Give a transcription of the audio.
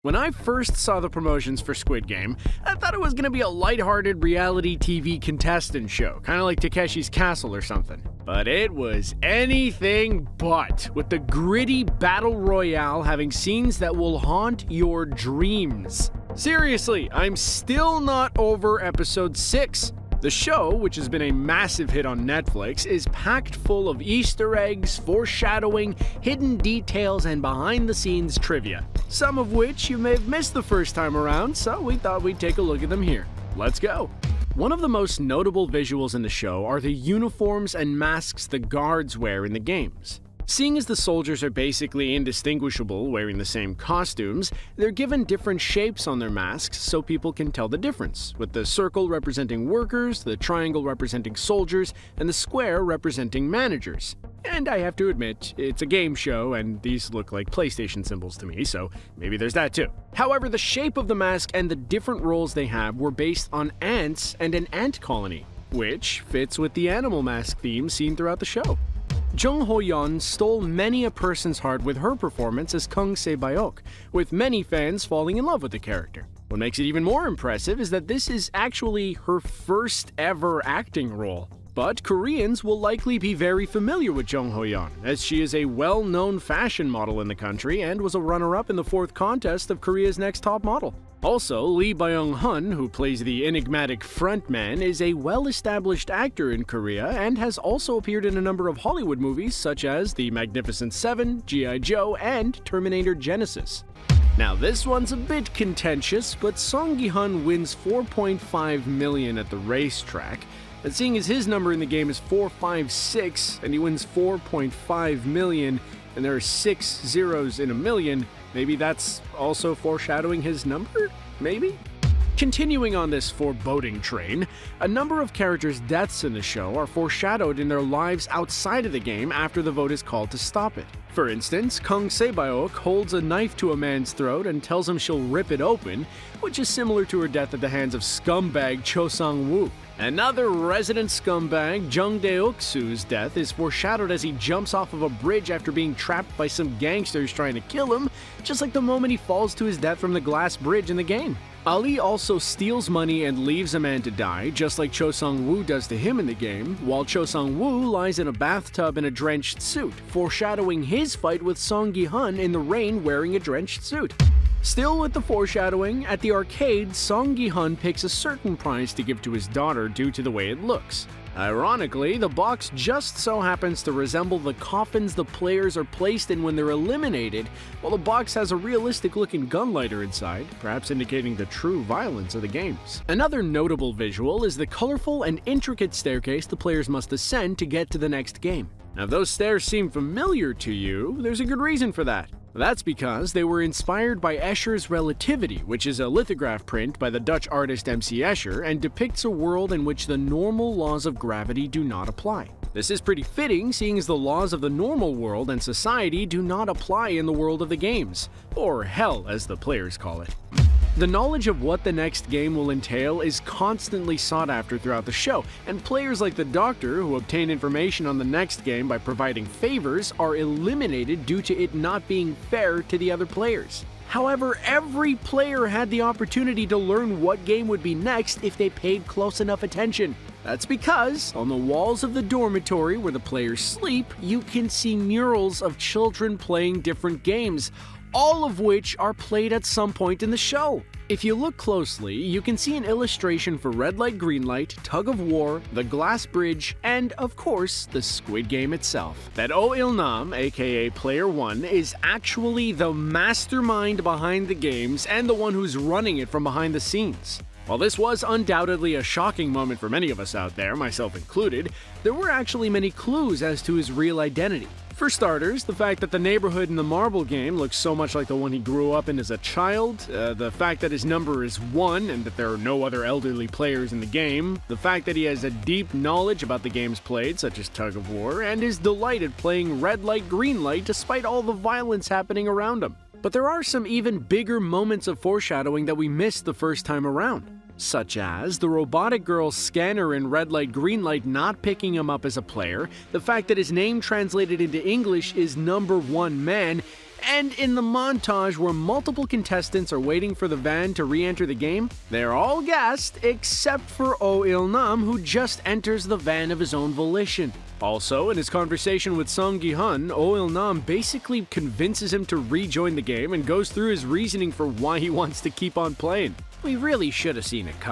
When I first saw the promotions for Squid Game, I thought it was going to be a lighthearted reality TV contestant show, kind of like Takeshi's Castle or something. But it was anything but, with the gritty battle royale having scenes that will haunt your dreams. Seriously, I'm still not over episode 6. The show, which has been a massive hit on Netflix, is packed full of Easter eggs, foreshadowing, hidden details, and behind-the-scenes trivia. Some of which you may have missed the first time around, so we thought we'd take a look at them here. Let's go! One of the most notable visuals in the show are the uniforms and masks the guards wear in the games. Seeing as the soldiers are basically indistinguishable wearing the same costumes, they're given different shapes on their masks so people can tell the difference, with the circle representing workers, the triangle representing soldiers, and the square representing managers. And I have to admit, it's a game show and these look like PlayStation symbols to me, so maybe there's that too. However, the shape of the mask and the different roles they have were based on ants and an ant colony, which fits with the animal mask theme seen throughout the show. Jung Ho-yeon stole many a person's heart with her performance as Kang Se-bayok, with many fans falling in love with the character. What makes it even more impressive is that this is actually her first ever acting role. But Koreans will likely be very familiar with Jung Ho-yeon, as she is a well-known fashion model in the country and was a runner-up in the 4th contest of Korea's Next Top Model. Also, Lee Byung-hun, who plays the enigmatic frontman, is a well-established actor in Korea and has also appeared in a number of Hollywood movies such as The Magnificent Seven, G.I. Joe, and Terminator Genesis. Now this one's a bit contentious, but Song Gi-hun wins $4.5 million at the racetrack, and seeing as his number in the game is 456 and he wins $4.5 million and there are 6 zeros in a million, maybe that's also foreshadowing his number? Maybe? Continuing on this foreboding train, a number of characters' deaths in the show are foreshadowed in their lives outside of the game after the vote is called to stop it. For instance, Kang Se-bayok holds a knife to a man's throat and tells him she'll rip it open, which is similar to her death at the hands of scumbag Cho Sang-woo. Another resident scumbag, Jung Dae-uksu's death is foreshadowed as he jumps off of a bridge after being trapped by some gangsters trying to kill him, just like the moment he falls to his death from the glass bridge in the game. Ali also steals money and leaves a man to die, just like Cho Sang-woo does to him in the game, while Cho Sang-woo lies in a bathtub in a drenched suit, foreshadowing his fight with Song Gi-hun in the rain wearing a drenched suit. Still with the foreshadowing, at the arcade, Song Gi-hun picks a certain prize to give to his daughter due to the way it looks. Ironically, the box just so happens to resemble the coffins the players are placed in when they're eliminated, while the box has a realistic-looking gunlighter inside, perhaps indicating the true violence of the games. Another notable visual is the colorful and intricate staircase the players must ascend to get to the next game. Now, if those stairs seem familiar to you, there's a good reason for that. That's because they were inspired by Escher's Relativity, which is a lithograph print by the Dutch artist M.C. Escher and depicts a world in which the normal laws of gravity do not apply. This is pretty fitting, seeing as the laws of the normal world and society do not apply in the world of the games, or hell as the players call it. The knowledge of what the next game will entail is constantly sought after throughout the show, and players like the Doctor, who obtain information on the next game by providing favors, are eliminated due to it not being fair to the other players. However, every player had the opportunity to learn what game would be next if they paid close enough attention. That's because, on the walls of the dormitory where the players sleep, you can see murals of children playing different games, all of which are played at some point in the show. If you look closely, you can see an illustration for Red Light, Green Light, Tug of War, the Glass Bridge, and, of course, the Squid Game itself. That Oh Il-nam, aka Player 1, is actually the mastermind behind the games and the one who's running it from behind the scenes. While this was undoubtedly a shocking moment for many of us out there, myself included, there were actually many clues as to his real identity. For starters, the fact that the neighborhood in the marble game looks so much like the one he grew up in as a child, the fact that his number is 1 and that there are no other elderly players in the game, the fact that he has a deep knowledge about the games played, such as Tug of War, and his delight at playing Red Light, Green Light despite all the violence happening around him. But there are some even bigger moments of foreshadowing that we missed the first time around. Such as the robotic girl's scanner in Red Light, Green Light not picking him up as a player, the fact that his name translated into English is Number 1 Man, And in the montage where multiple contestants are waiting for the van to re-enter the game, they're all gassed except for Oh Il-nam, who just enters the van of his own volition. Also, in his conversation with Song Gi-hun, Oh Il-nam basically convinces him to rejoin the game and goes through his reasoning for why he wants to keep on playing. We really should have seen it coming.